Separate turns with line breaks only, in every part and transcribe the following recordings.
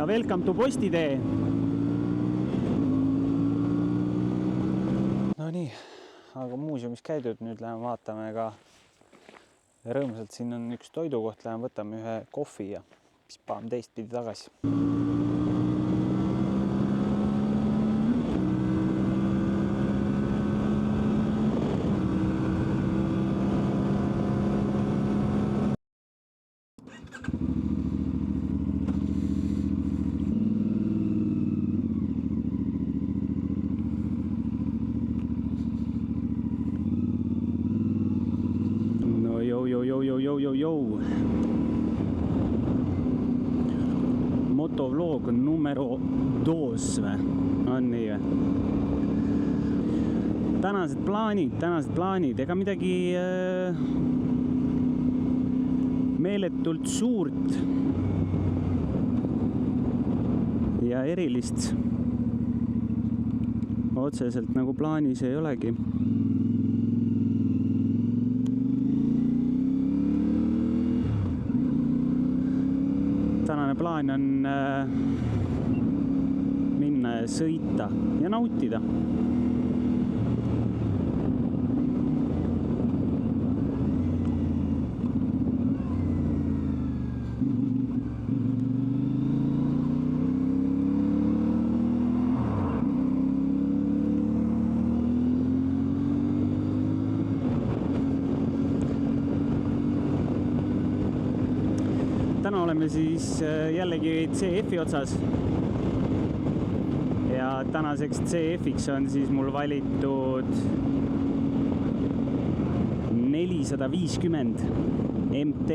ja welcome to Postitee. No nii, aga muuseumis käidud, nüüd läheme vaatame ka rõõmsalt, siin on üks toidukoht, läheme võtame ühe kohvi ja siis paame teistpidi tagasi. Motovlog numero 2 on nii või? Tänased plaanid, ega midagi meeletult suurt ja erilist otseselt nagu plaanis ei olegi. Tänane plaan on minna ja sõita ja nautida. Täna oleme siis jällegi CF-i otsas ja tänaseks CF-iks on siis mul valitud 450 MT.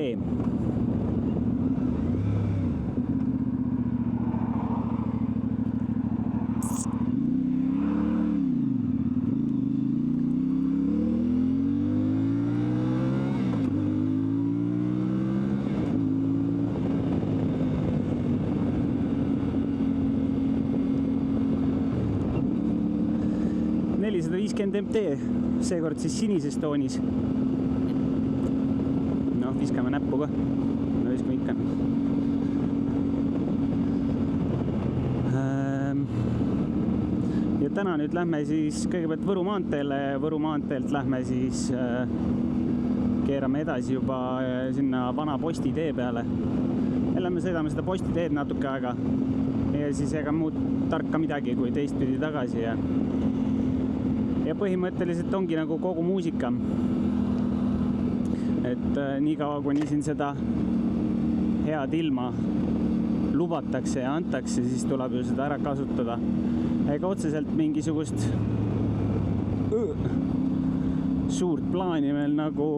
MT, seekord siis sinises toonis. No, viskame näppu ka. No, viskame ikka. Ja täna nüüd lähme siis kõigepealt Võru maanteele. Võru maanteelt lähme siis keerame edasi juba sinna vana Postitee peale. Ja lähme sõidame seda Postiteed natuke aega. Ja siis ega muud tarka midagi kui teistpidi tagasi ja põhimõtteliselt ongi nagu kogu muusika. Et nii kaua, kuni siin seda head ilma lubatakse ja antakse, siis tuleb ju seda ära kasutada. Ega otseselt mingisugust suurt plaani meil nagu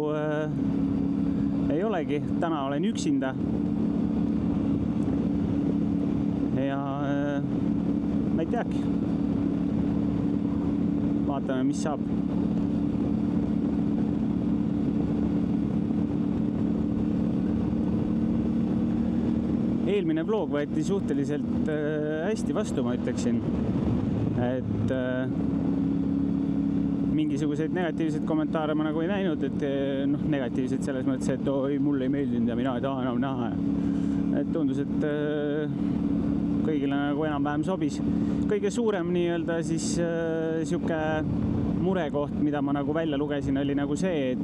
ei olegi. Täna olen üksinda. Ja ma ei teagi. Vaatame, mis saab. Eelmine vlog võeti suhteliselt hästi vastu, ma ütleksin. Et mingisuguseid negatiivseid kommentaare ma nagu ei näinud, et negatiivseid selles mõttes, et oi, mulle ei meeldinud ja mina ei taha enam näha. Et tundus, et kõigile nagu enam-vähem sobis. Kõige suurem nii-öelda siis siuke murekoht, mida ma nagu välja lugesin, oli nagu see,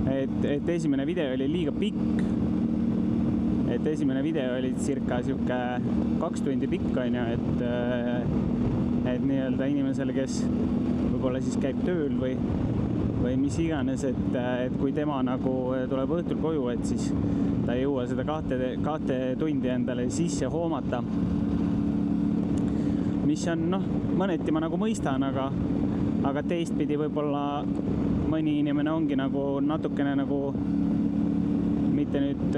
et esimene video oli liiga pikk. Et esimene video oli circa siuke 2 tundi pikk, on ju, et nii-öelda inimesele, kes võib-olla siis käib tööl või mis iganes, et kui tema nagu tuleb õhtul koju, et siis ta ei jõua seda 2 tundi endale sisse hoomata. Mis on, mõneti ma nagu mõistan, aga teistpidi võib-olla mõni inimene ongi nagu natukene nagu mitte nüüd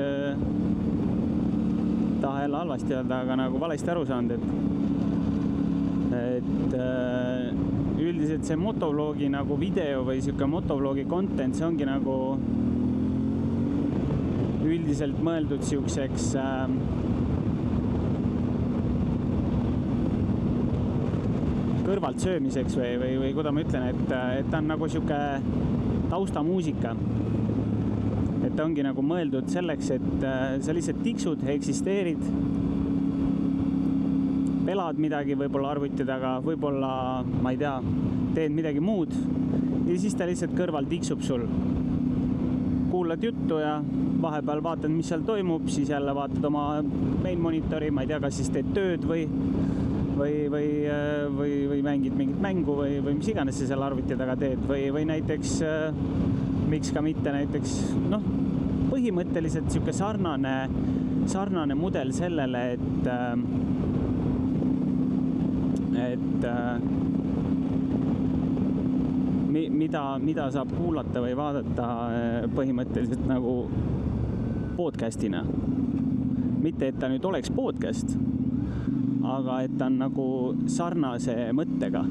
taha jälle halvasti öelda, aga nagu valesti aru saanud, et üldiselt see motovlogi nagu video või siuke motovlogi content, see ongi nagu üldiselt mõeldud siukseks kõrvalt söömiseks või kuidas ma ütlen, et ta on nagu siuke taustamuusika. et ongi nagu mõeldud selleks, et sa lihtsalt tiksud, eksisteerid, pelad midagi võib-olla arvuti taga, võib-olla, ma ei tea, teed midagi muud ja siis ta lihtsalt kõrval tiksub sul. Kuulad juttu ja vahepeal vaatad, mis seal toimub, siis jälle vaatad oma main monitori, ma ei tea, kas siis teed tööd või mängid mingit mängu või mis iganes sa seal arvuti taga teed või näiteks, miks ka mitte näiteks, põhimõtteliselt siuke sarnane mudel sellele, et mida saab kuulata või vaadata põhimõtteliselt nagu podcastina. Mitte, et ta nüüd oleks podcast, aga et ta on nagu sarnase mõttega.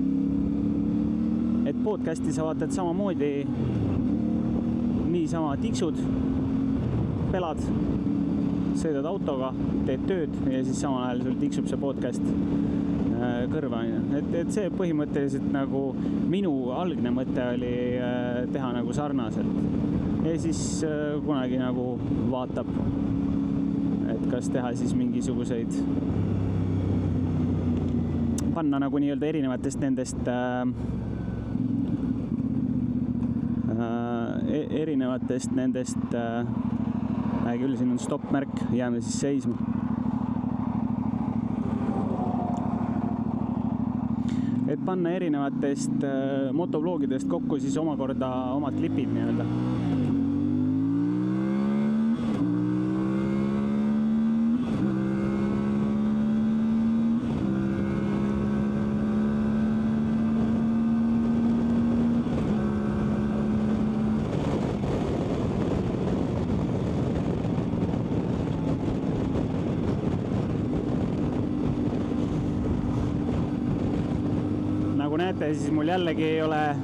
Et podcasti sa vaatad samamoodi, niisama tiksud, pelad, sõidad autoga, teed tööd ja siis samal ajal sul tiksub see podcast kõrva. Et see põhimõtteliselt nagu minu algne mõte oli teha nagu sarnaselt. Ja siis kunagi nagu vaatab, et kas teha siis mingisuguseid, panna nagu nii-öelda erinevatest nendest küll, siin on stopp-märk, jääme siis seisma. Et panna erinevatest motovlogidest kokku siis omakorda omad klipid nii-öelda. Siis mul jällegi ei ole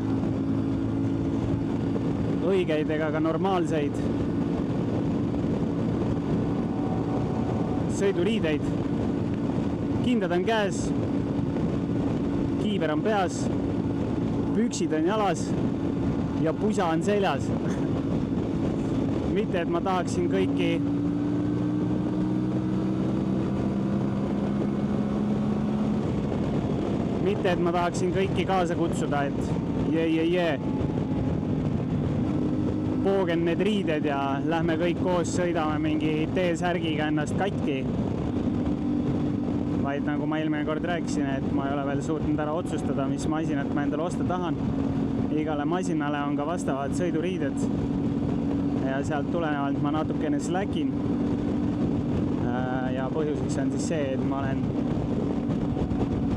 õigeid ega ka normaalseid sõiduriideid. Kindad on käes, kiiver on peas, püksid on jalas ja pusa on seljas. Mitte, et ma tahaksin kõiki kaasa kutsuda, et poogen need riided ja lähme kõik koos sõidame mingi T-särgiga ennast katki. Vaid nagu ma eelmine kord rääkisin, et ma ei ole veel suutnud ära otsustada, mis masinat ma endale osta tahan. Igale masinale on ka vastavad sõiduriided ja sealt tulenevalt ma natukene släkin. Ja põhjuseks on siis see, et ma olen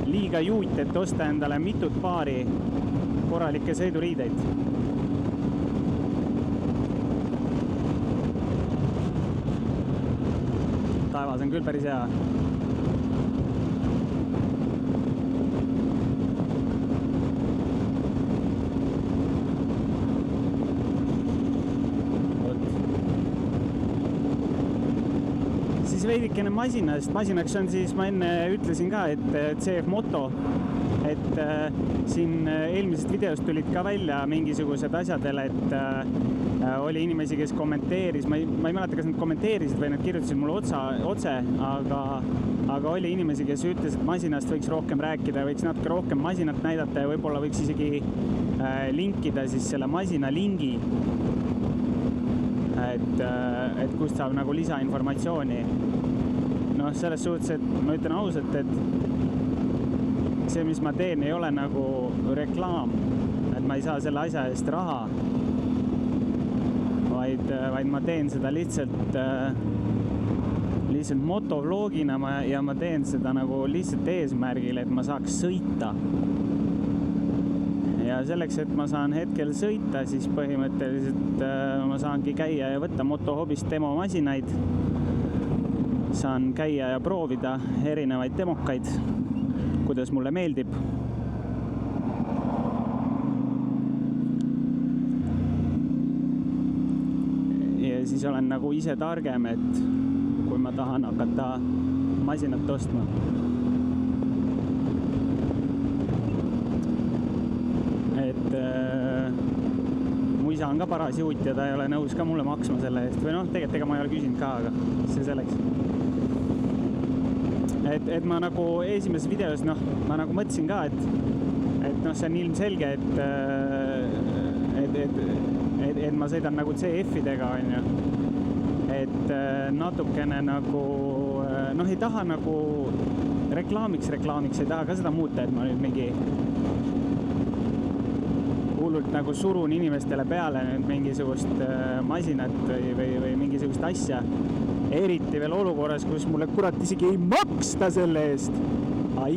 liiga juut, et osta endale mitut paari korralikke sõiduriideid. Taevas on küll päris hea. Veidikene masinast. Masinaks on siis, ma enne ütlesin ka, et CF Moto, et siin eelmisest videost tulid ka välja mingisugused asjadele, et oli inimesi, kes kommenteeris, ma ei mäleta, kas nad kommenteerisid või nad kirjutasid mulle otse, aga oli inimesi, kes ütles, et masinast võiks rohkem rääkida, võiks natuke rohkem masinat näidata ja võib-olla võiks isegi linkida siis selle masina lingi, et kust saab nagu lisainformatsiooni. Selles suhtes, et ma ütlen ausalt, et see, mis ma teen, ei ole nagu reklaam, et ma ei saa selle asja eest raha, vaid ma teen seda lihtsalt motovlogina ja ma teen seda nagu lihtsalt eesmärgil, et ma saaks sõita. Ja selleks, et ma saan hetkel sõita, siis põhimõtteliselt ma saangi käia ja võtta motohobist demomasinaid. Saan käia ja proovida erinevaid demokaid, kuidas mulle meeldib. Ja siis olen nagu ise targem, et kui ma tahan hakata masinat ostma. isa on ka paras juut ja ta ei ole nõus ka mulle maksma selle eest või noh, tegelikult ega ma ei ole küsinud ka, aga see selleks. Et ma nagu esimeses videos, noh, ma nagu mõtlesin ka, et noh, see on ilmselge, et ma sõidan nagu CF-idega, on ju. Et natukene nagu, noh, ei taha nagu reklaamiks, ei taha ka seda muuta, et ma nüüd mingi hullult nagu surun inimestele peale nüüd mingisugust masinat või mingisugust asja. Eriti veel olukorras, kus mulle kurat isegi ei maksta selle eest. Ai.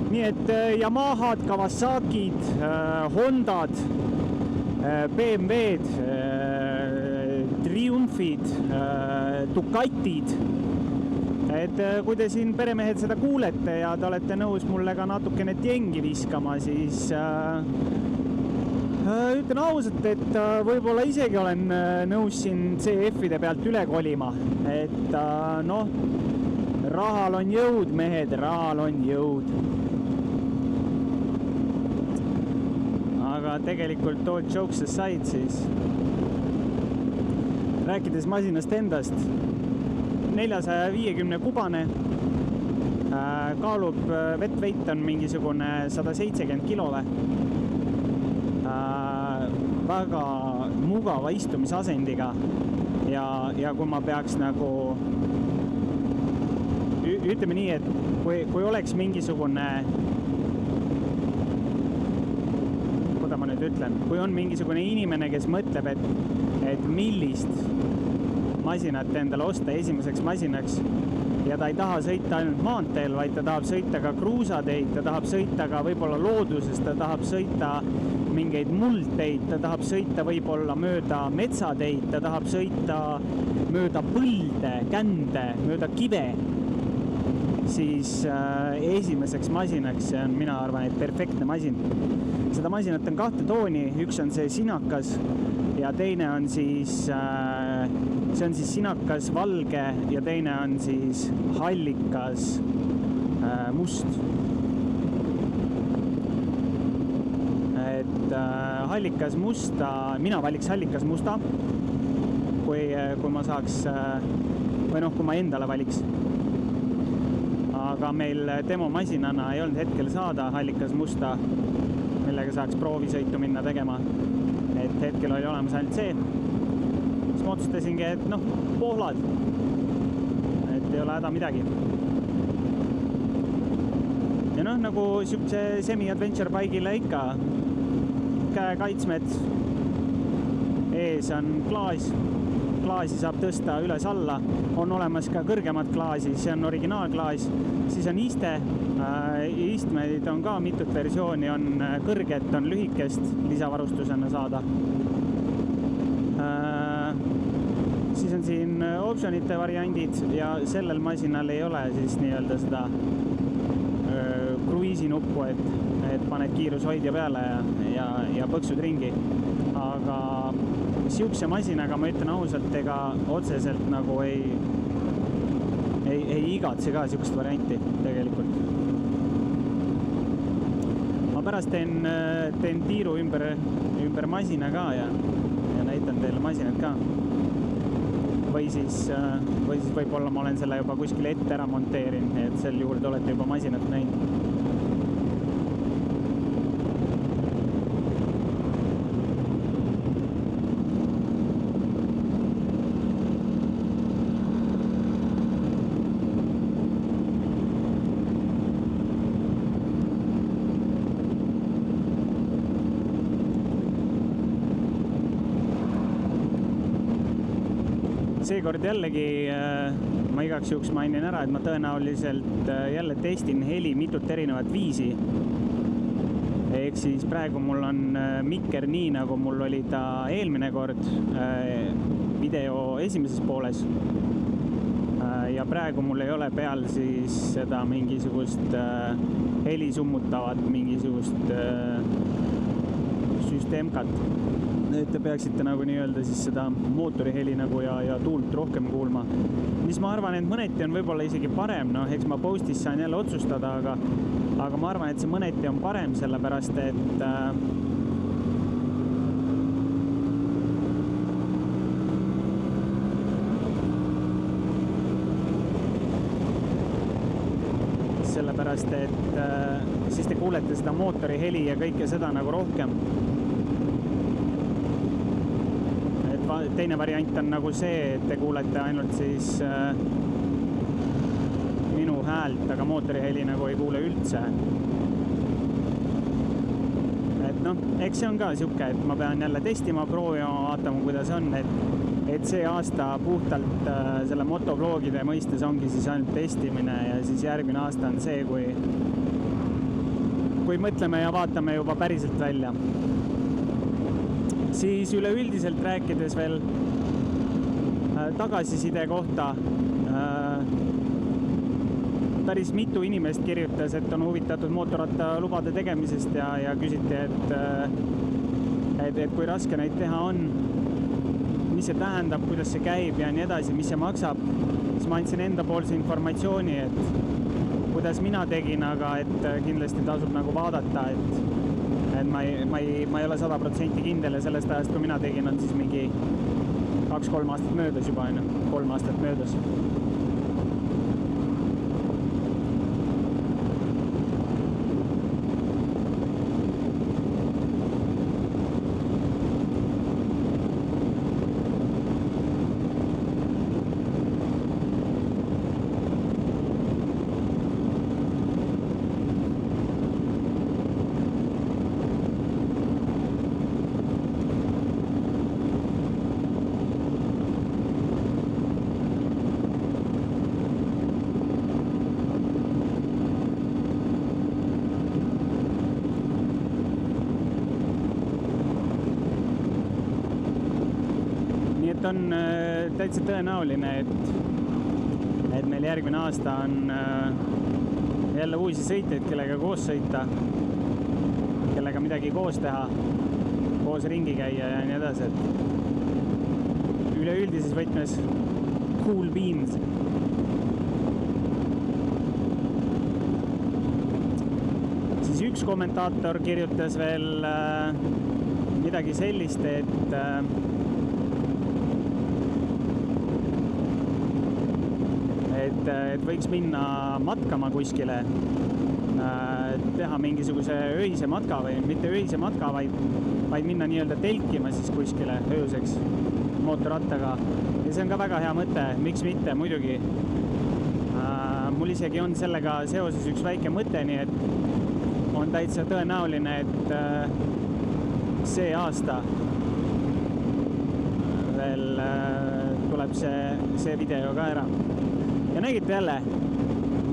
Nii et Yamahad, Kawasakid, Hondad, BMW'd, Triumfid, Ducatid. Et kui te siin peremehed seda kuulete ja te olete nõus mulle ka natukene tjengi viskama, siis ütlen ausalt, et võib-olla isegi olen nõus siin CF-ide pealt üle kolima. Et noh, rahal on jõud, mehed, rahal on jõud. Aga tegelikult all jokes aside siis, rääkides masinast endast, 450 kubane, kaalub vettveit on mingisugune 170 kilo või. Väga mugava istumisasendiga ja kui ma peaks nagu ütleme nii, et kui oleks mingisugune, kuidas ma nüüd ütlen, kui on mingisugune inimene, kes mõtleb, et millist masinat endale osta esimeseks masinaks ja ta ei taha sõita ainult maanteel, vaid ta tahab sõita ka kruusateid, ta tahab sõita ka võib-olla looduses, ta tahab sõita mingeid muldteid, ta tahab sõita võib-olla mööda metsateid, ta tahab sõita mööda põlde, kände, mööda kive, siis esimeseks masinaks see on, mina arvan, et perfektne masin. Seda masinat on 2 tooni, üks on see sinakas ja teine on siis, see on siis sinakas valge ja teine on siis hallikas must. Et hallikas musta, mina valiks hallikas musta, kui ma saaks, või noh, kui ma endale valiks. Aga meil demomasinana ei olnud hetkel saada hallikas musta, millega saaks proovisõitu minna tegema. Et hetkel oli olemas ainult see. Siis ma otsustasingi, et noh, pohlad. Et ei ole häda midagi. Ja noh, nagu siukse semi-adventure bike'ile ikka käekaitsmed. Ees on klaas. Klaasi saab tõsta üles-alla. On olemas ka kõrgemad klaasi, see on originaalklaas. Siis on iste. Istmeid on ka mitut versiooni, on kõrget, on lühikest lisavarustusena saada. Siis on siin optionite variandid ja sellel masinal ei ole siis nii-öelda seda kruiisi nuppu, et paned kiirushoidja peale ja põksud ringi. Aga siukse masinaga ma ütlen ausalt, ega otseselt nagu ei igatse ka siukest varianti tegelikult. Ma pärast teen tiiru ümber masina ka ja näitan teile masinat ka. Või siis võib-olla ma olen selle juba kuskil ette ära monteerinud, et sel juhul te olete juba masinat näinud. Seekord jällegi ma igaks juhuks mainin ära, et ma tõenäoliselt jälle testin heli mitut erinevat viisi. Ehk siis praegu mul on mikker nii, nagu mul oli ta eelmine kord video esimeses pooles. Ja praegu mul ei ole peal siis seda mingisugust heli summutavat, mingisugust süsteemkat. Et te peaksite nagu nii-öelda siis seda mootori heli nagu ja tuult rohkem kuulma. Mis ma arvan, et mõneti on võib-olla isegi parem, noh, eks ma postis saan jälle otsustada, aga ma arvan, et see mõneti on parem, sellepärast et sellepärast et siis te kuulete seda mootori heli ja kõike seda nagu rohkem. Et teine variant on nagu see, et te kuulete ainult siis minu häält, aga mootori heli nagu ei kuule üldse. Et noh, eks see on ka siuke, et ma pean jälle testima, proovima, vaatama, kuidas on, et see aasta puhtalt selle motovlogide mõistes ongi siis ainult testimine ja siis järgmine aasta on see, kui mõtleme ja vaatame juba päriselt välja. Siis üleüldiselt rääkides veel tagasiside kohta, päris mitu inimest kirjutas, et on huvitatud mootorrattalubade tegemisest ja küsiti, et kui raske neid teha on, mis see tähendab, kuidas see käib ja nii edasi, mis see maksab, siis ma andsin enda poolse informatsiooni, et kuidas mina tegin, aga et kindlasti tasub nagu vaadata, et ma ei ole 100% kindel ja sellest ajast, kui mina tegin, on siis mingi 2-3 aastat möödas juba, 3 aastat möödas. On täitsa tõenäoline, et meil järgmine aasta on jälle uusi sõitjaid, kellega koos sõita, kellega midagi koos teha, koos ringi käia ja nii edasi, et üleüldises võtmes cool beans. Siis üks kommentaator kirjutas veel midagi sellist, et võiks minna matkama kuskile, teha mingisuguse öise matka või mitte öise matka, vaid minna nii-öelda telkima siis kuskile ööseks mootorrattaga. Ja see on ka väga hea mõte, miks mitte, muidugi. Mul isegi on sellega seoses üks väike mõte, nii et on täitsa tõenäoline, et see aasta veel tuleb see video ka ära. Ja nägite jälle,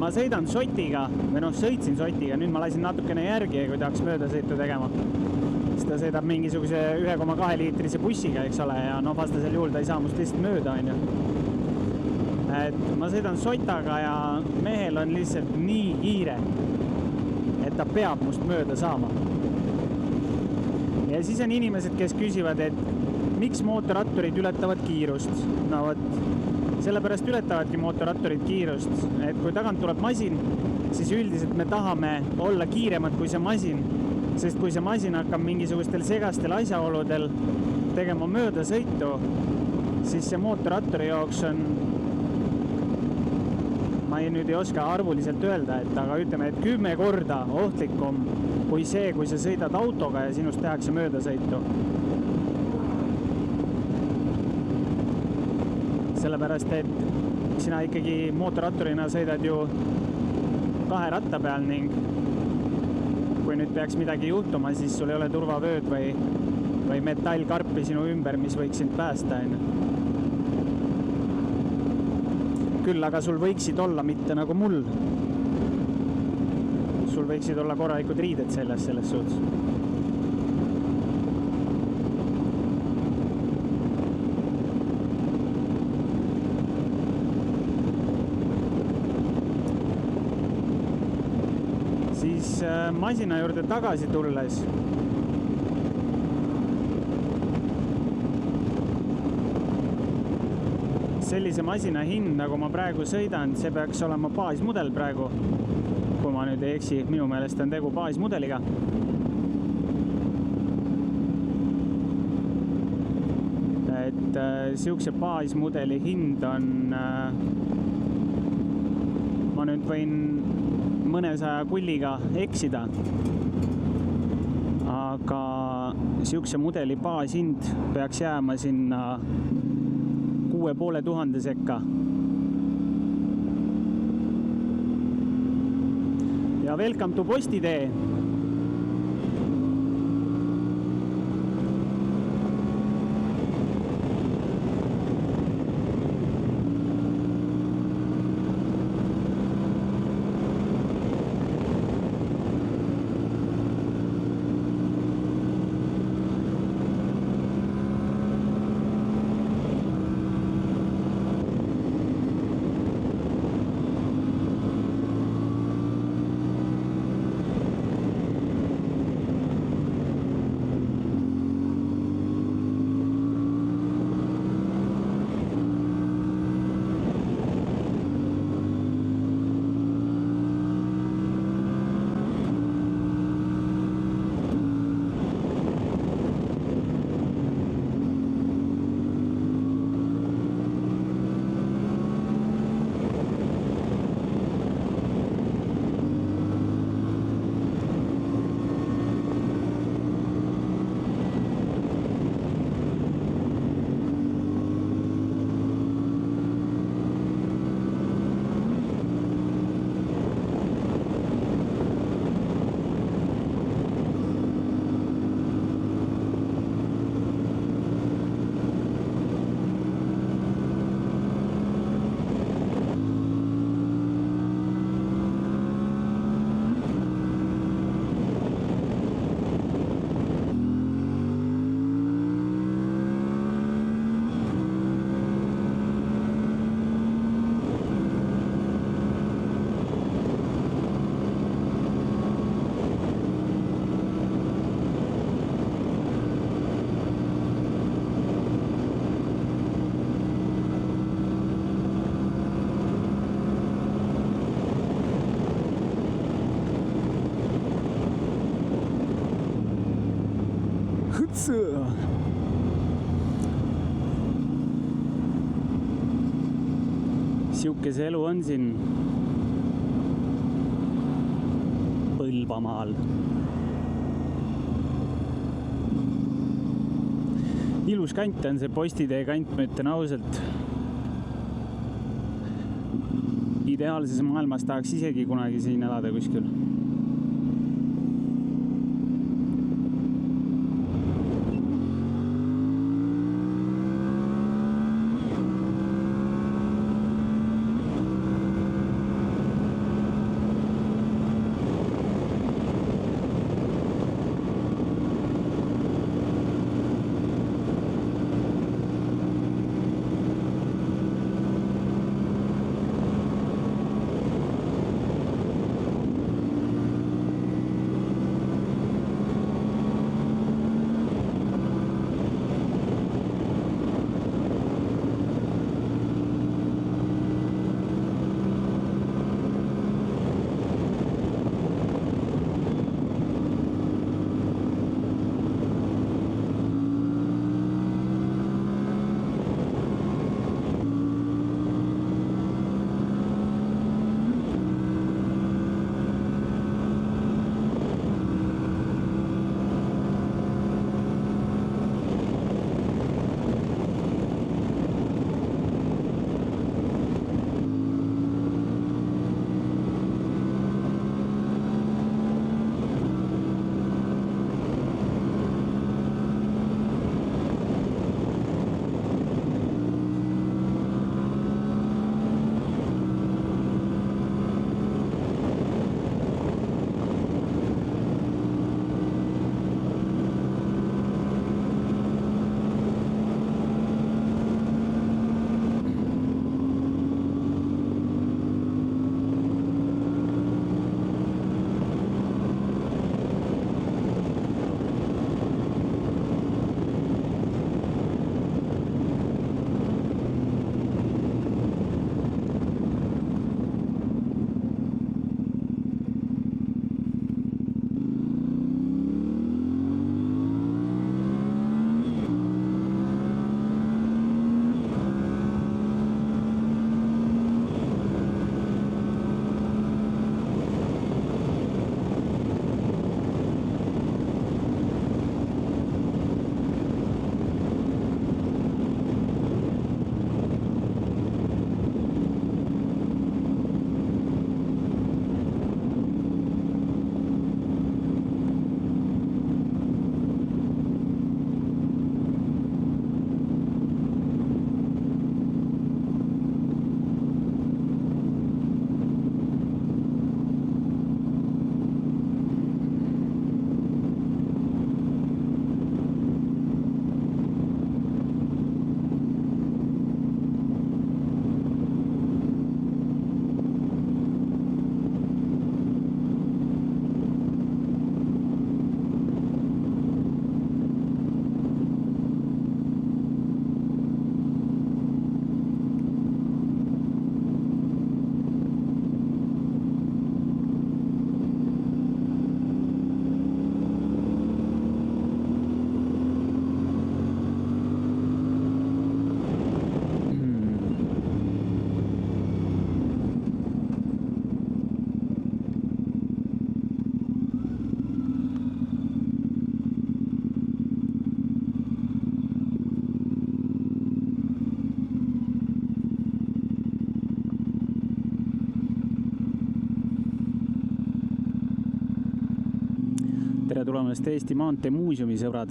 ma sõidan Sotiga, või sõitsin Sotiga, nüüd ma lasin natukene järgi, kui tahaks möödasõitu tegema. Siis ta sõidab mingisuguse 1,2 liitrise bussiga, eks ole, ja vastasel juhul ta ei saa must lihtsalt mööda, on ju. Et ma sõidan Sotaga ja mehel on lihtsalt nii kiire, et ta peab must mööda saama. Ja siis on inimesed, kes küsivad, et miks mootorratturid ületavad kiirust? No vot, sellepärast ületavadki mootorratturid kiirust, et kui tagant tuleb masin, siis üldiselt me tahame olla kiiremad kui see masin, sest kui see masin hakkab mingisugustel segastel asjaoludel tegema möödasõitu, siis see mootorratturi jaoks on, ma nüüd ei oska arvuliselt öelda, aga ütleme, et 10 korda ohtlikum kui see, kui sa sõidad autoga ja sinust tehakse möödasõitu. Sellepärast, et sina ikkagi mootorratturina sõidad ju 2 ratta peal ning kui nüüd peaks midagi juhtuma, siis sul ei ole turvavööd või metallkarpi sinu ümber, mis võiks sind päästa. Küll aga sul võiksid olla mitte nagu mul. Sul võiksid olla korralikud riided selles suhtes. Masina juurde tagasi tulles sellise masina hind, nagu ma praegu sõidan, see peaks olema baasmudel praegu, kui ma nüüd ei eksi, minu meelest on tegu baasmudeliga. Et siukse baasmudeli hind on, ma nüüd võin mõnesaja kulliga eksida. Aga siukse mudeli baashind peaks jääma sinna 6500 sekka. Ja welcome to Postitee. Siuke see elu on siin Põlvamaal. Ilus kant on see Postitee kant, ma ütlen ausalt. Ideaalses maailmas tahaks isegi kunagi siin elada kuskil. tere tulemast Eesti Maanteemuuseumi sõbrad.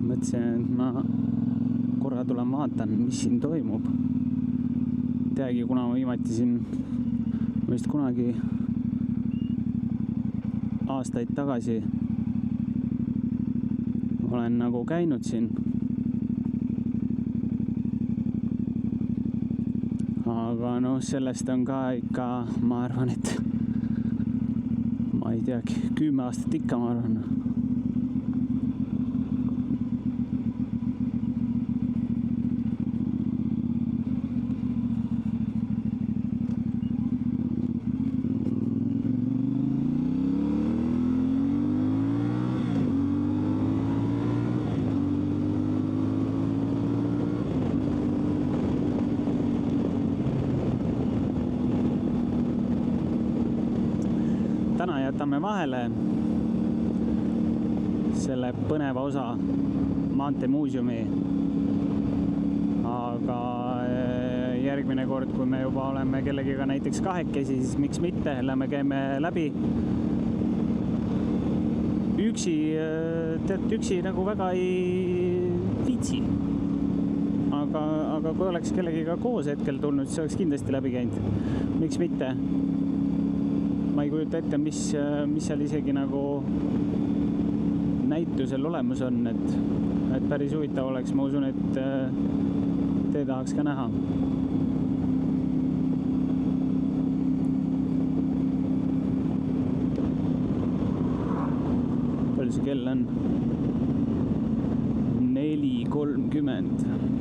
Mõtlesin, et ma korra tulen vaatan, mis siin toimub. Teagi, kuna ma viimati siin vist kunagi aastaid tagasi olen nagu käinud siin. Aga noh, sellest on ka ikka, ma arvan, et ma ei teagi, 10 aastat ikka, ma arvan. Täna jätame vahele selle põneva osa Maanteemuuseumi, aga järgmine kord, kui me juba oleme kellegiga näiteks kahekesi, siis miks mitte, käime läbi. Üksi nagu väga ei viitsi, aga kui oleks kellegiga koos hetkel tulnud, siis oleks kindlasti läbi käinud. Miks mitte? Ma ei kujuta ette, mis seal isegi nagu näitusel olemas on, et päris huvitav oleks. Ma usun, et te tahaks ka näha. Palju see kell on? 4:30.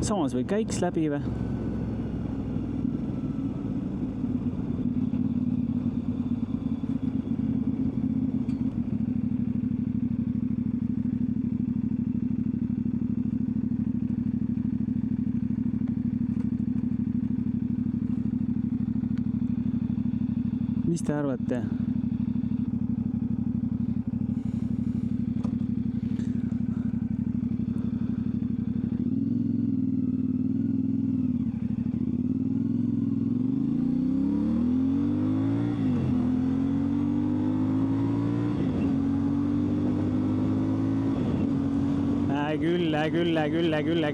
Samas või käiks läbi või? Mis te arvate?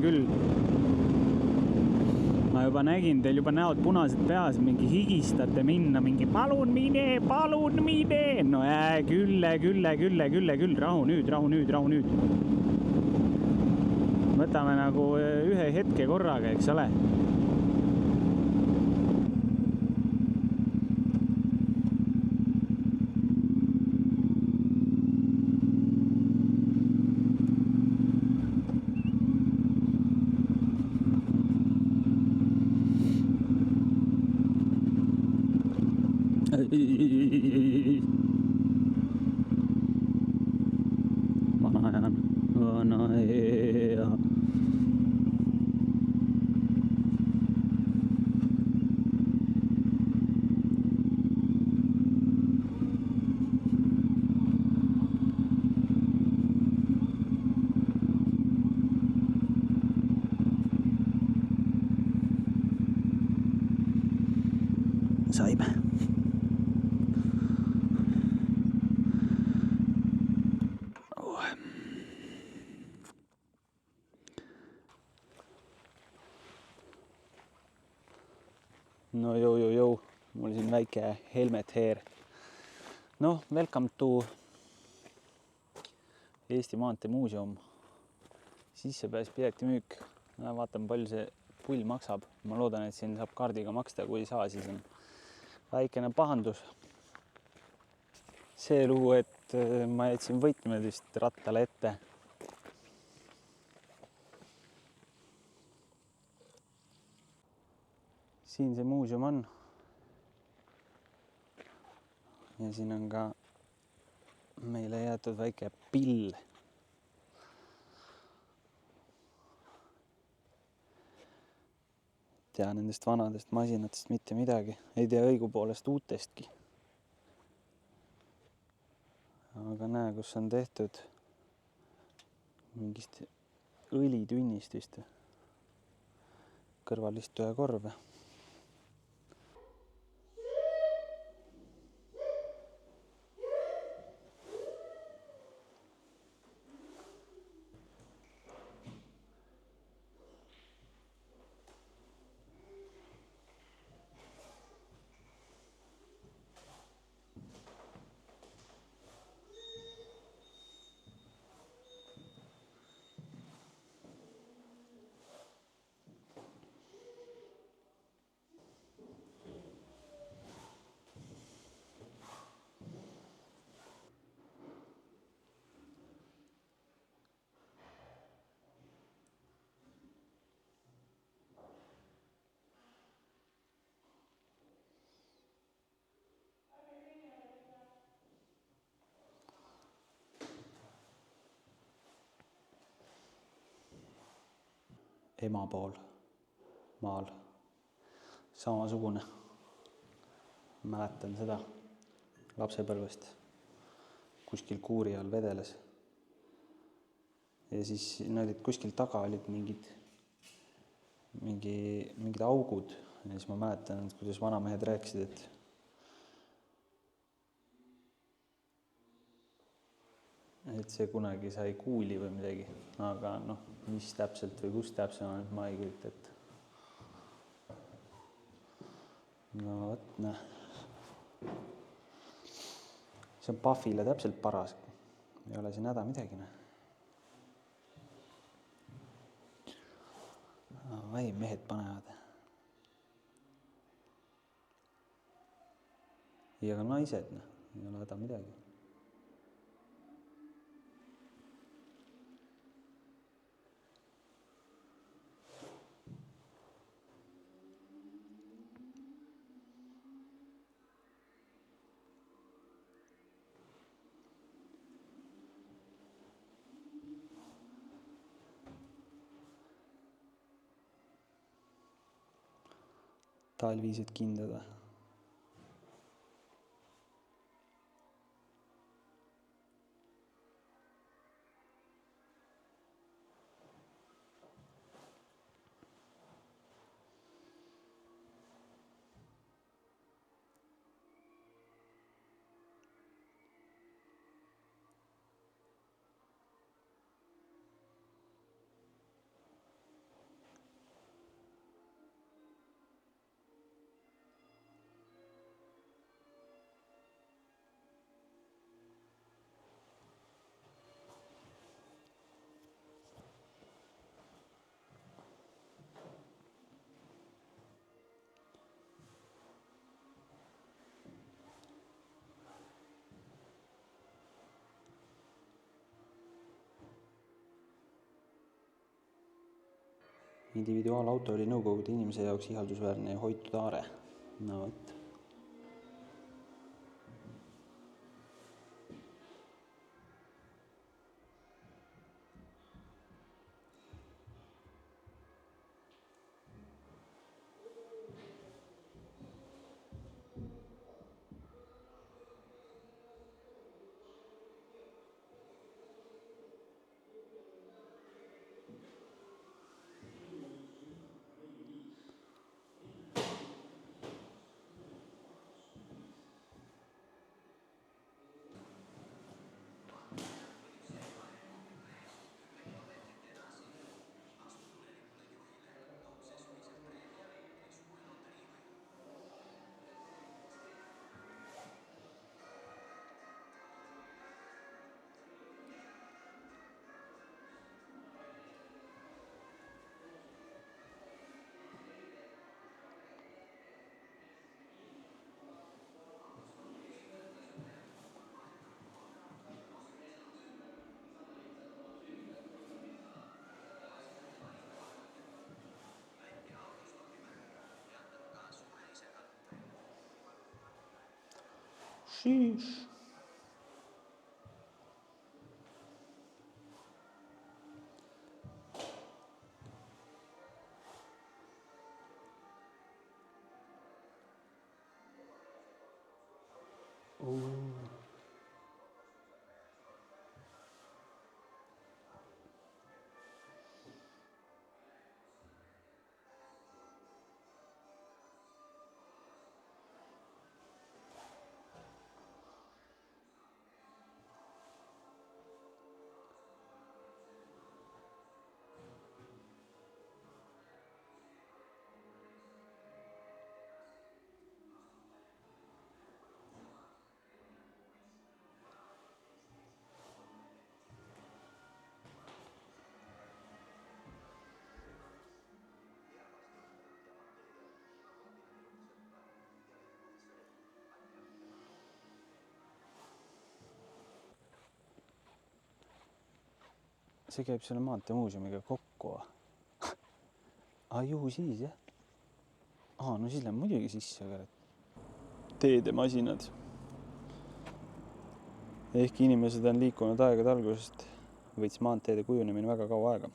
Küll. Ma juba nägin, teil juba näod punased peas, mingi higistate minna, mingi palun mine. No küll, rahu nüüd. Võtame nagu ühe hetke korraga, eks ole? Vana hea. Saime. No jõu, mul siin väike helmet hair. Noh, welcome to Eesti Maanteemuuseum. Sissepääs piletimüük. Vaatan, palju see pull maksab. Ma loodan, et siin saab kaardiga maksta, kui ei saa, siis on väikene pahandus. See lugu, et ma jätsin võtmed vist rattale ette. Siin see muuseum on. Ja siin on ka meile jäetud väike pill. Tea nendest vanadest masinatest mitte midagi. Ei tea õigupoolest uutestki. Aga näe, kus on tehtud mingist õlitünnist vist.
kõrvalistuja korv. Ema pool maal. Samasugune. Mäletan seda lapsepõlvest. Kuskil kuuri all vedeles. Ja siis olid kuskil taga olid mingid augud. Ja siis ma mäletan, kuidas vanamehed rääkisid, et see kunagi sai kuuli või midagi, aga mis täpselt või kus täpselt ma ei kujuta ette. No võt, see on Pahvile täpselt paras. Ei ole siin häda midagi. Vai, mehed panevad. Ja ka naised, ei ole häda midagi. Talvised kindad. Individuaalauto oli nõukogude inimese jaoks ihaldusväärne ja hoitud aare. No võt. Sheesh. see käib selle maanteemuuseumiga kokku. Ju siis, jah. No siis läheb muidugi sisse. Teedemasinad. Ehk inimesed on liikunud aegade algusest, võiks maanteede kujunemine väga kaua aega.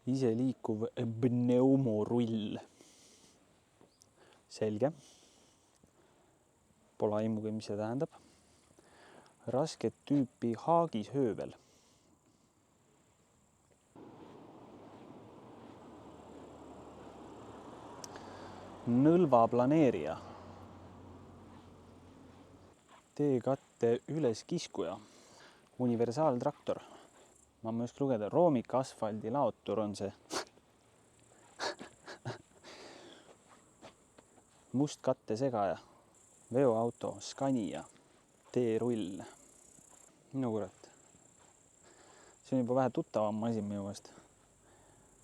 Ise liikuv pneumorull. Selge. Pole aimugi, mis see tähendab. Rasket tüüpi haagishöövel. Nõlva planeerija. Teekatte üleskiskuja. Universaaltraktor. Ma mõisk lugeda, roomik asfaldi laotur on see. Must katte segaja. Veoauto, Scania. Teerull. No kurat. See on juba vähe tuttavam masin minu vast.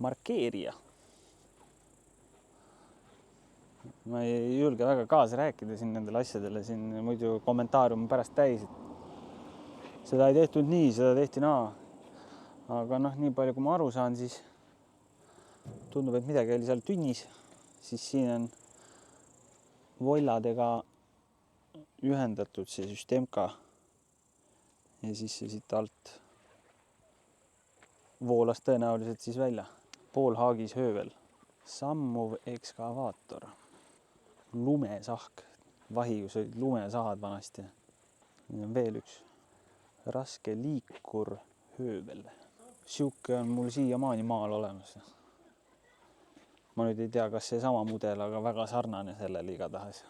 Markeerija. Ma ei julge väga kaasa rääkida siin nendele asjadele. Siin muidu kommentaarium pärast täis. Seda ei tehtud nii, seda tehti naa. Aga nii palju kui ma aru saan, siis tundub, et midagi oli seal tünnis. Siis siin on volladega ühendatud see süsteemka. Ja siis see siit alt voolas tõenäoliselt siis välja. Poolhaagis höövel. Sammuv ekskavaator. Lumesahk. Vahigus olid lumesahad vanasti. Veel üks. Raske liikur höövel. Siuke on mul siiamaani maal olemas. Ma nüüd ei tea, kas see sama mudel, aga väga sarnane sellele igatahes.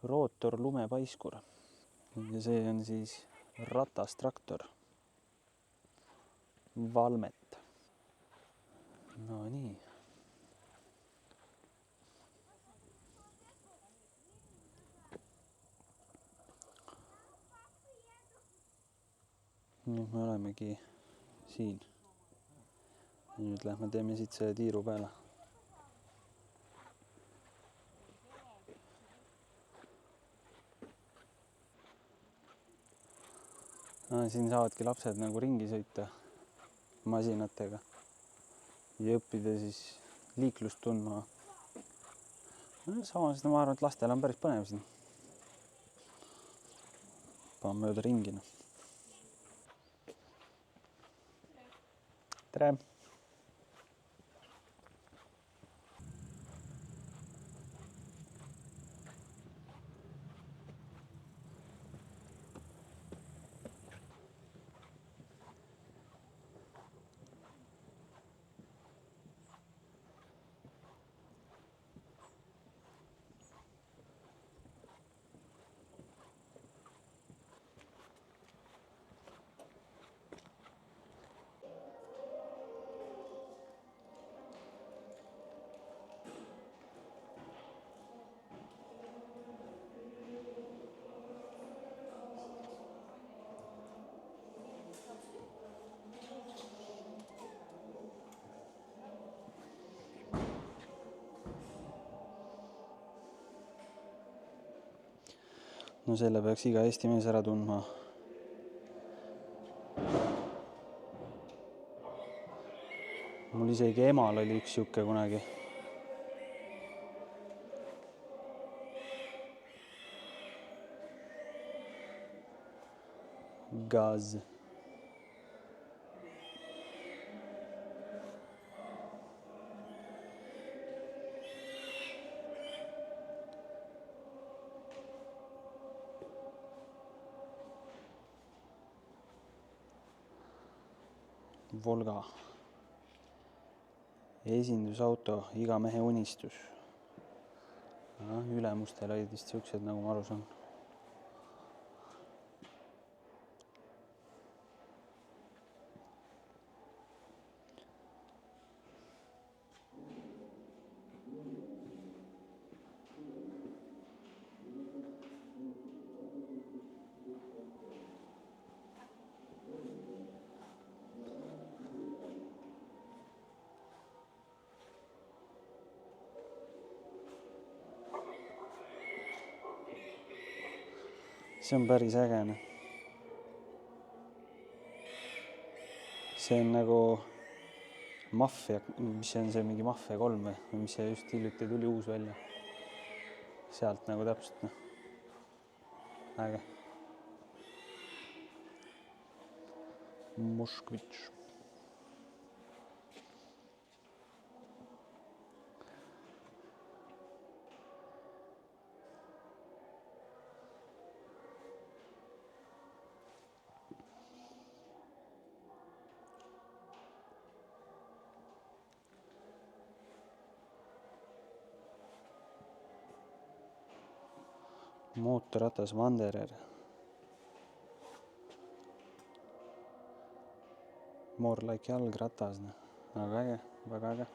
Rootor lumepaiskur. Ja see on siis ratastraktor. Valmet. No nii. Nüüd me olemegi siin. Nüüd lähme teeme siit selle tiiru peale. Siin saavadki lapsed nagu ringi sõita masinatega ja õppida siis liiklust tundma. Samas ma arvan, et lastel on päris põnev siin. Pahan mööda ringina. Tere! No selle peaks iga Eesti mees ära tundma. Mul isegi emal oli üks siuke kunagi. Gaz. Volga. Esindusauto, iga mehe unistus. Ülemustel olid vist siuksed, nagu ma aru saan. see on päris äge. See on nagu Mafia, mis see mingi Mafia 3 või mis see just hiljuti tuli uus välja. Sealt nagu täpselt, äge. Moskvitš. Mootorratas Wanderer. More like jalgratas. Aga äge, väga äge.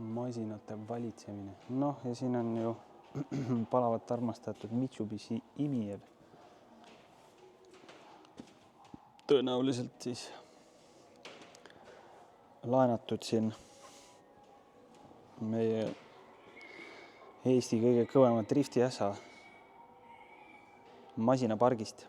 Masinate valitsemine. Noh, ja siin on ju palavat armastatud Mitsubishi Imiev. Tõenäoliselt siis laenatud siin meie Eesti kõige kõvema driftiässa masinapargist.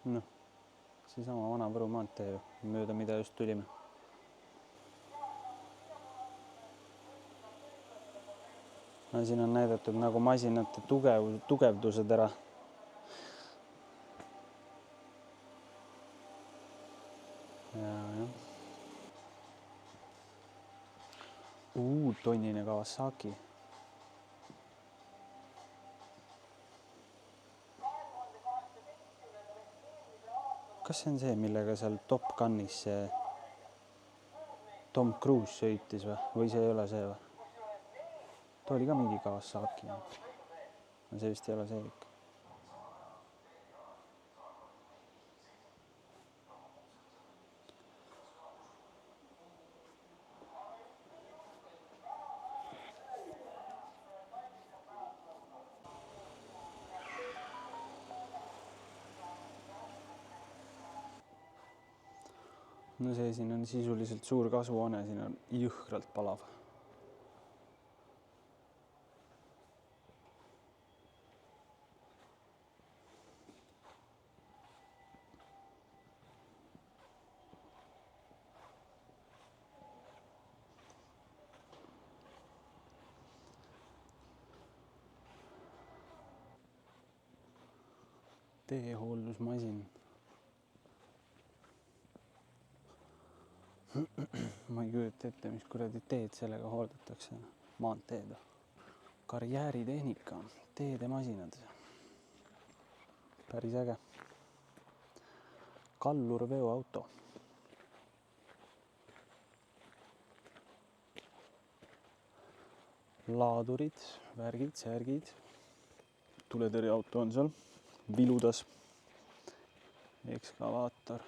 Noh, seesama Vana-Võru maantee, mööda mida just tulime. No, siin on näidatud nagu masinate tugevdused ära. Tonnine Kawasaki. Kas see on see, millega seal Top Gunis see Tom Cruise sõitis või see ei ole see või? Ta oli ka mingi Kawasaki. No see vist ei ole see ikka. No see siin on sisuliselt suur kasvuhoone, siin on jõhkralt palav. Teehooldusmasin. Ma ei kujuta ette, mis kuradi teed sellega hooldatakse. Maanteed. Karjääritehnika, teedemasinad. Päris äge. Kallurveoauto. Laadurid, värgid, särgid. Tuletõrjeauto on seal. Viludas. Ekskavaator.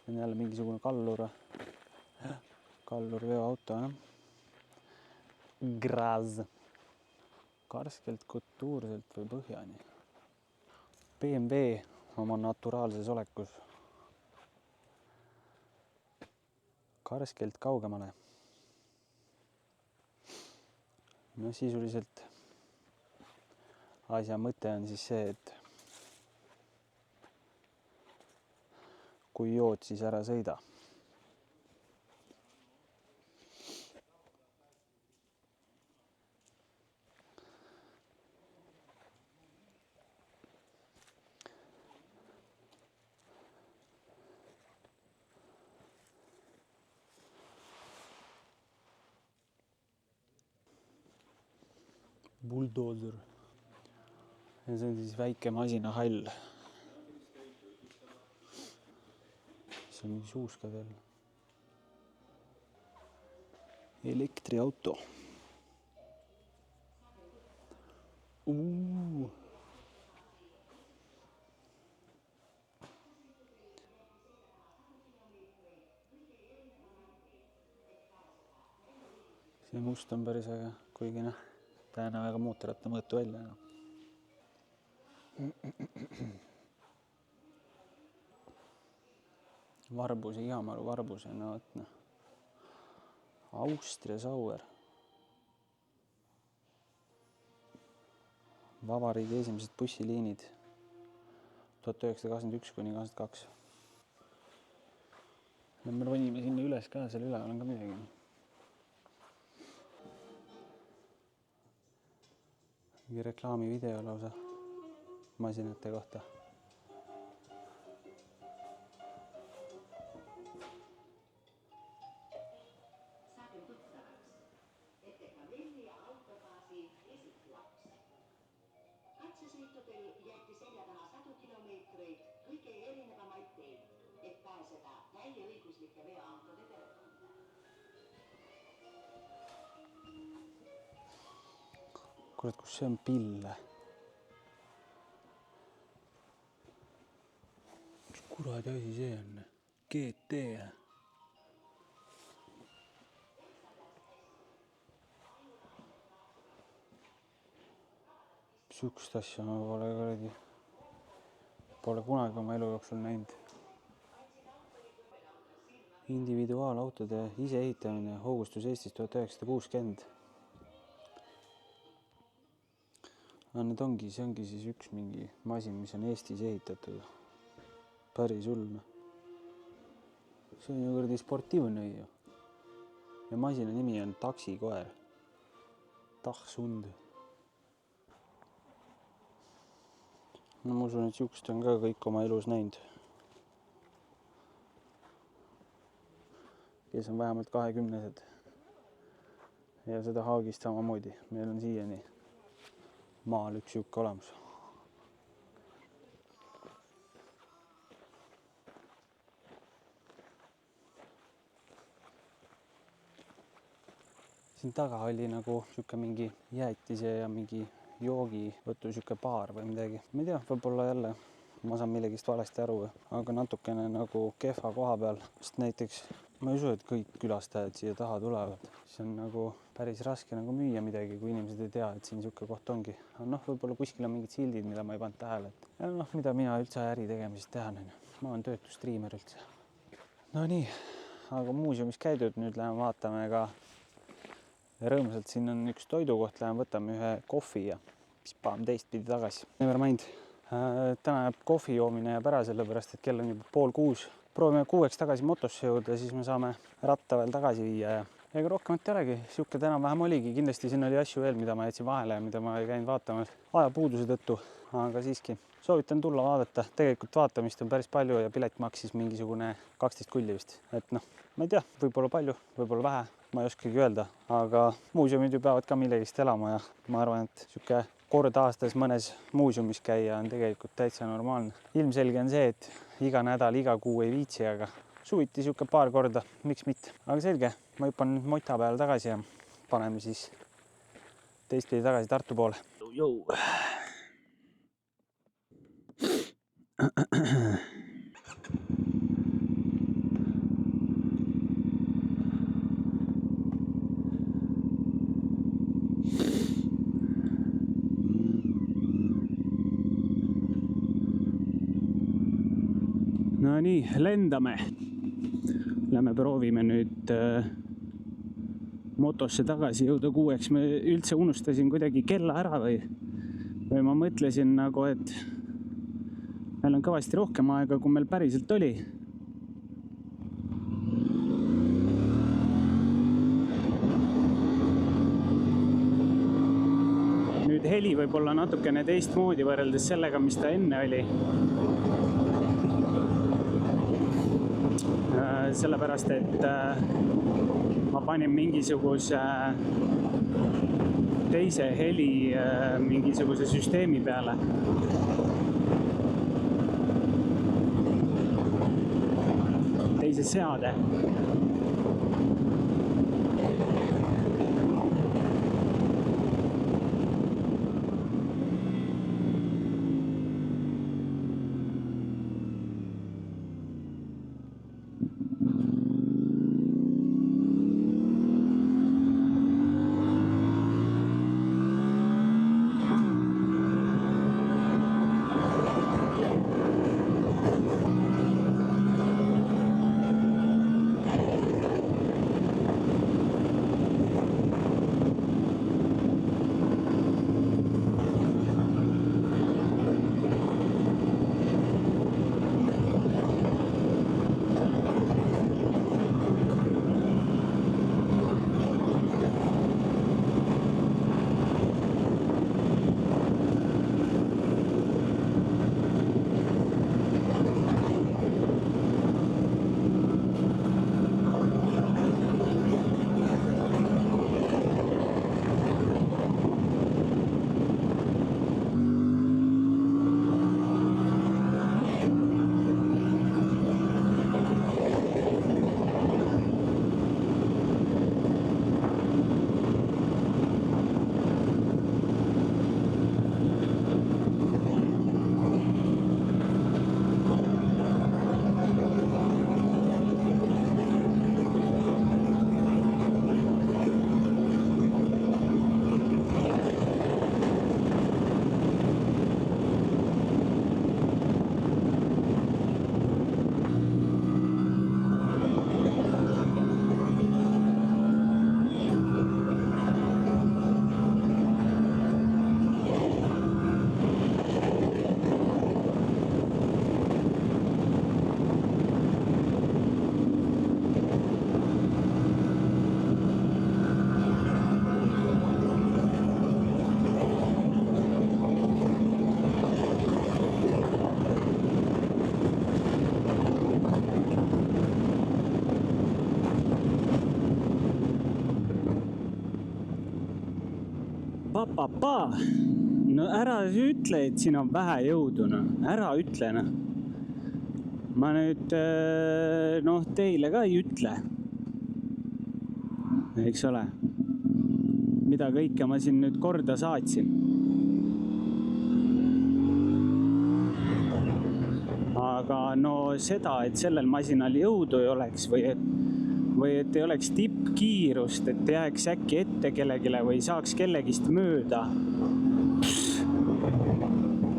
On jälle mingisugune kallurveoauto. Graz. Karskelt kultuurselt või põhjani. BMW oma naturaalses olekus. Karskelt kaugemale. No sisuliselt asja mõte on siis see, et kui jood, siis ära sõida. Bulldozer. Ja see on siis väike masinahall. See on mingi suus ka veel. Elektriauto. See must on päris äge, kuigi noh, ta ei näe väga mootorratta mõõtu välja enam. Varbuse, Ihamaru varbuse, no võt noh. Austria Sauer. Vabariigi esimesed bussiliinid 1921–22. Me ronime sinna üles ka, seal üleval on ka midagi. Mingi reklaamivideo lausa masinate kohta.
Katsesõitudel jäeti selja taha 100 kilomeetreid kõige erinevamaid teid, et pääseda täieõiguslike veoautode perekonda.
Kurat, kus see on Pille? Mis kuradi asi see on? GT. Sükst asja ma pole kunagi oma elu jooksul näinud. Individuaalautode iseehitamine hoogustus Eestis 1960. See ongi siis üks mingi masin, mis on Eestis ehitatud. Päris hull. See on ju kuradi sportiivne ju. Ja masina nimi on taksikoer. Dachshund. No ma usun, et sükst on ka kõik oma elus näinud. Kes on vähemalt 20-sed. Ja seda Haagist samamoodi. Meil on siiani maal üks sükk olemas. Siin taga oli nagu süke mingi jäätise ja mingi joogi võtu süke baar või midagi. Ma ei tea, võib-olla jälle ma saan millegist valesti aru, aga natukene nagu kehva koha peal. Sest näiteks ma ei usu, et kõik külastajad siia taha tulevad. See on nagu päris raske nagu müüa midagi, kui inimesed ei tea, et siin süke koht ongi. Noh, võib-olla kuskil on mingid sildid, mida ma ei pannud tähele. Ja noh, mida mina üldse äri tegemisest tean. Ma olen töötustriimer üldse. No nii, aga muuseumis käidud, nüüd läheme vaatame ka rõõmsalt. Siin on üks toidukoht, läheme võtame ühe kohvi ja siis paam teistpidi tagasi. Never mind. Täna jääb kohvi joomine jääb ära, sellepärast, et kell on juba 5:30. Proovime 6 tagasi motosse jõuda, siis me saame ratta veel tagasi viia. Ja ega rohkemat ei olegi. Siuke enam-vähem oligi. Kindlasti siin oli asju veel, mida ma jätsin vahele ja mida ma ei käinud vaatamas ajapuuduse tõttu. Aga siiski soovitan tulla vaadata. Tegelikult vaatamist on päris palju ja pilet maksis mingisugune 12 kulli vist. Et noh, ma ei tea, võib-olla palju, võib-olla vähe. Ma ei oskagi öelda, aga muuseumid ju peavad ka millegist elama ja ma arvan, et siuke kord aastas mõnes muuseumis käia on tegelikult täitsa normaalne. Ilmselge on see, et iga nädal, iga kuu ei viitsi, aga suviti siuke paar korda, miks mitte. Aga selge, ma hüppan nüüd Mota peale tagasi ja paneme siis teistpidi tagasi Tartu poole. Jou.
No nii, lendame. Lähme proovime nüüd motosse tagasi jõuda 6. Me üldse unustasin kuidagi kella ära või või ma mõtlesin nagu, et meil on kõvasti rohkem aega, kui meil päriselt oli. Nüüd heli võib olla natukene teistmoodi võrreldes sellega, mis ta enne oli. Sellepärast, et ma panin mingisuguse teise heli mingisuguse süsteemi peale. Teise seade. Papa, no ära ütle, et siin on vähe jõudu, no. Ära ütle, no. Ma nüüd, teile ka ei ütle. Eks ole. Mida kõike ma siin nüüd korda saatsin. Aga no seda, et sellel masinal jõudu ei oleks või et ei oleks tippkiirust, et jääks äkki ette kellegile või saaks kellegist mööda.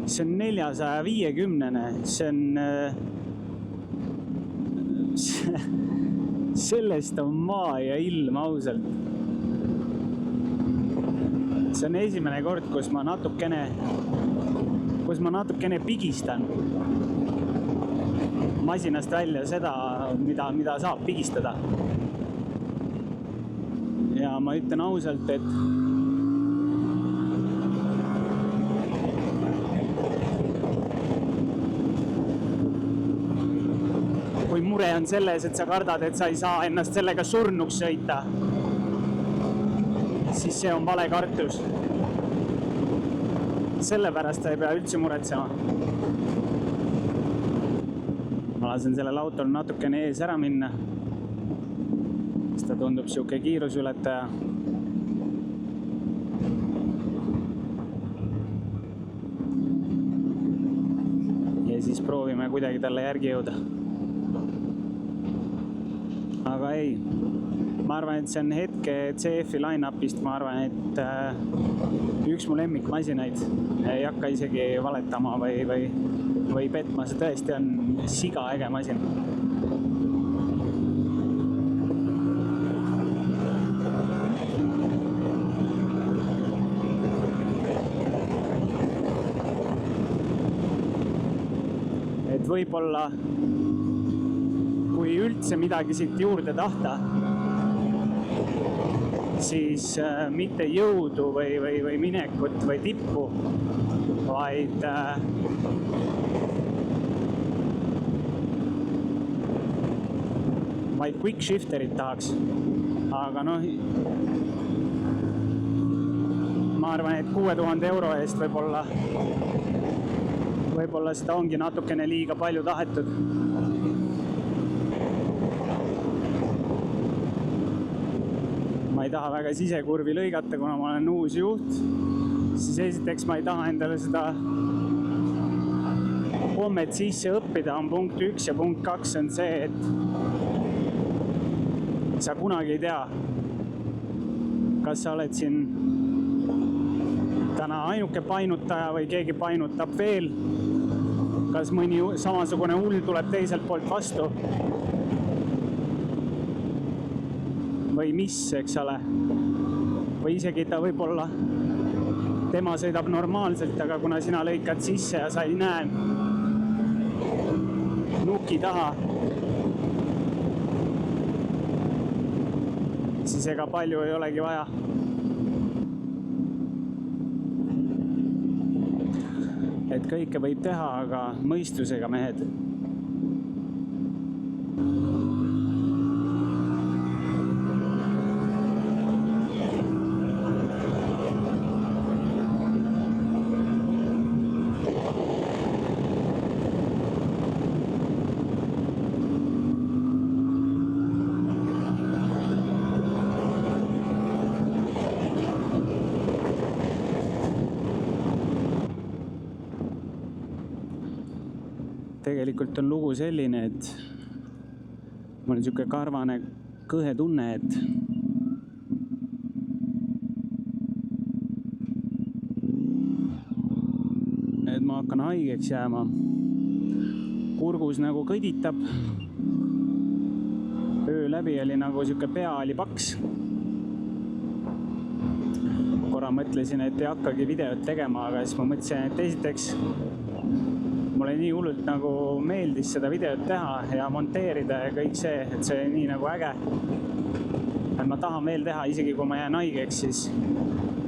See on 450-ne, see on... Sellest on maa ja ilm ausalt. See on esimene kord, kus ma natukene pigistan masinast välja seda, mida saab pigistada. Ja ma ütlen ausalt, et kui mure on selles, et sa kardad, et sa ei saa ennast sellega surnuks sõita, siis see on vale kartus. Sellepärast sa ei pea üldse muretsema. Ma lasen sellel autol natukene ees ära minna. Ta tundub siuke kiirusületaja. Ja siis proovime kuidagi talle järgi jõuda. Aga ei, ma arvan, et see on hetke CF-i line-upist, ma arvan, et üks mu lemmikmasinaid ei hakka isegi valetama või petma, see tõesti on siga äge masin. võib-olla kui üldse midagi siit juurde tahta, siis mitte jõudu või minekut või tippu, vaid quick shifterit tahaks. Aga noh, ma arvan, et 6000 euro eest võib-olla seda ongi natukene liiga palju tahetud. Ma ei taha väga sisekurvi lõigata, kuna ma olen uus juht, siis esiteks ma ei taha endale seda kommet sisse õppida, on punkt 1 ja punkt 2 on see, et sa kunagi ei tea, kas sa oled siin täna ainuke painutaja või keegi painutab veel, kas mõni samasugune hull tuleb teiselt poolt vastu või mis, eks ole, või isegi ta võib-olla, tema sõidab normaalselt, aga kuna sina lõikad sisse ja sa ei näe nuki taha, siis ega palju ei olegi vaja. Et kõike võib teha, aga mõistusega, mehed. Tegelikult on lugu selline, et mul on niisugune karvane kõhe tunne, et ma hakkan haigeks jääma. Kurgus nagu kõditab. Öö läbi oli nagu niisugune pea oli paks. Korra mõtlesin, et ei hakkagi videot tegema, aga siis ma mõtlesin, et esiteks mulle nii hullult nagu meeldis seda videot teha ja monteerida ja kõik see, et see on nii nagu äge. Et ma tahan veel teha, isegi kui ma jään haigeks, siis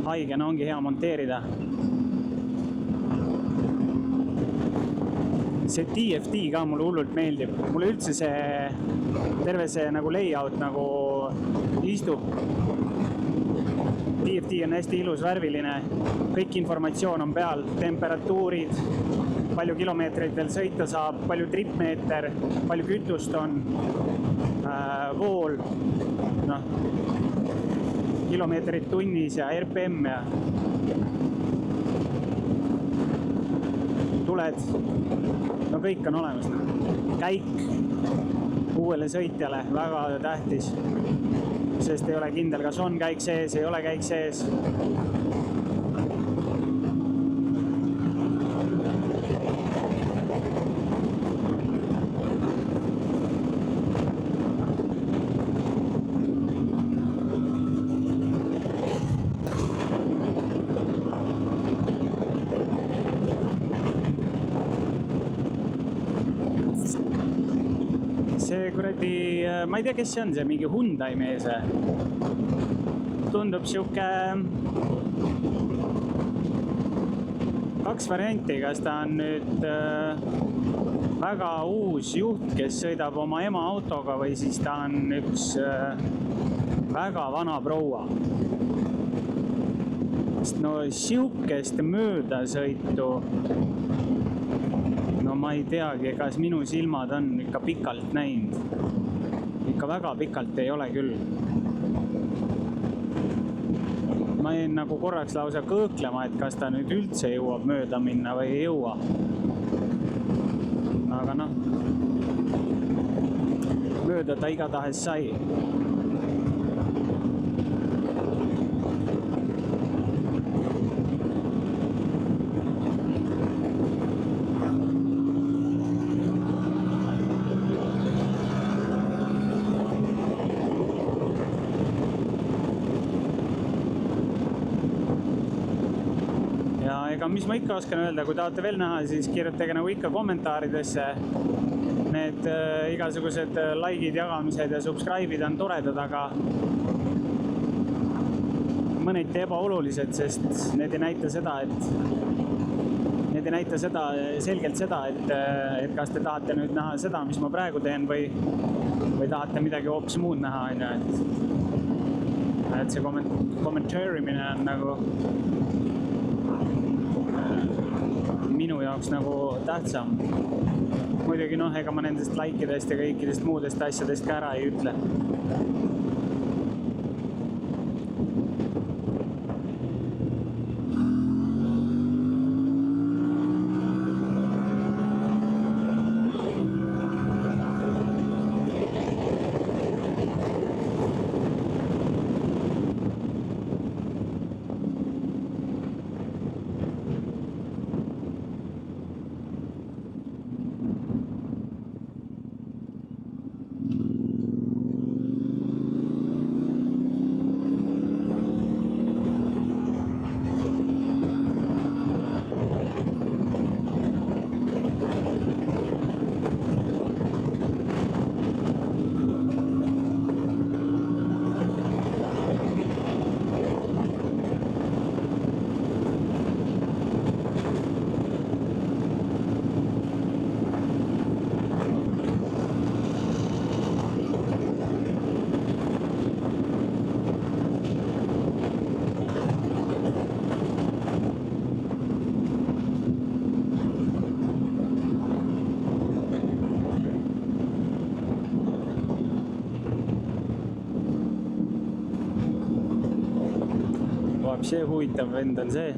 haigena ongi hea monteerida. See TFT ka mulle hullult meeldib. Mulle üldse see, terve see nagu layout nagu istub. TFT on hästi ilus, värviline. Kõik informatsioon on peal, temperatuurid, palju kilomeetreid veel sõita saab, palju tripmeeter, palju kütust on, vool, noh, kilomeetrid tunnis ja RPM ja tuled, no kõik on olemas. Käik uuele sõitjale väga tähtis, sest ei ole kindel, kas on käik sees, ei ole käik sees. See kuradi, ma ei tea, kes see on, see mingi Hyundai mees. Tundub siuke kaks varianti, kas ta on nüüd väga uus juht, kes sõidab oma ema autoga või siis ta on üks väga vana proua. No siukest möödasõitu, no ma ei teagi, kas minu silmad on ikka pikalt näinud. Ikka väga pikalt ei ole küll. Ma jäin nagu korraks lausa kõõklema, et kas ta nüüd üldse jõuab mööda minna või ei jõua. Aga noh, mööda ta igatahes sai. Ega aga mis ma ikka oskan öelda, kui tahate veel näha, siis kirjutage nagu ikka kommentaaridesse. Need igasugused like'id, jagamised ja subscribe'id on toredad, aga mõneti ebaolulised, sest need ei näita selgelt seda, et kas te tahate nüüd näha seda, mis ma praegu teen või tahate midagi hoopis muud näha, et see kommenteerimine on nagu minu jaoks nagu tähtsam. Muidugi ega ma nendest likeidest ja kõikidest muudest asjadest ka ära ei ütle. See huvitav vend on see.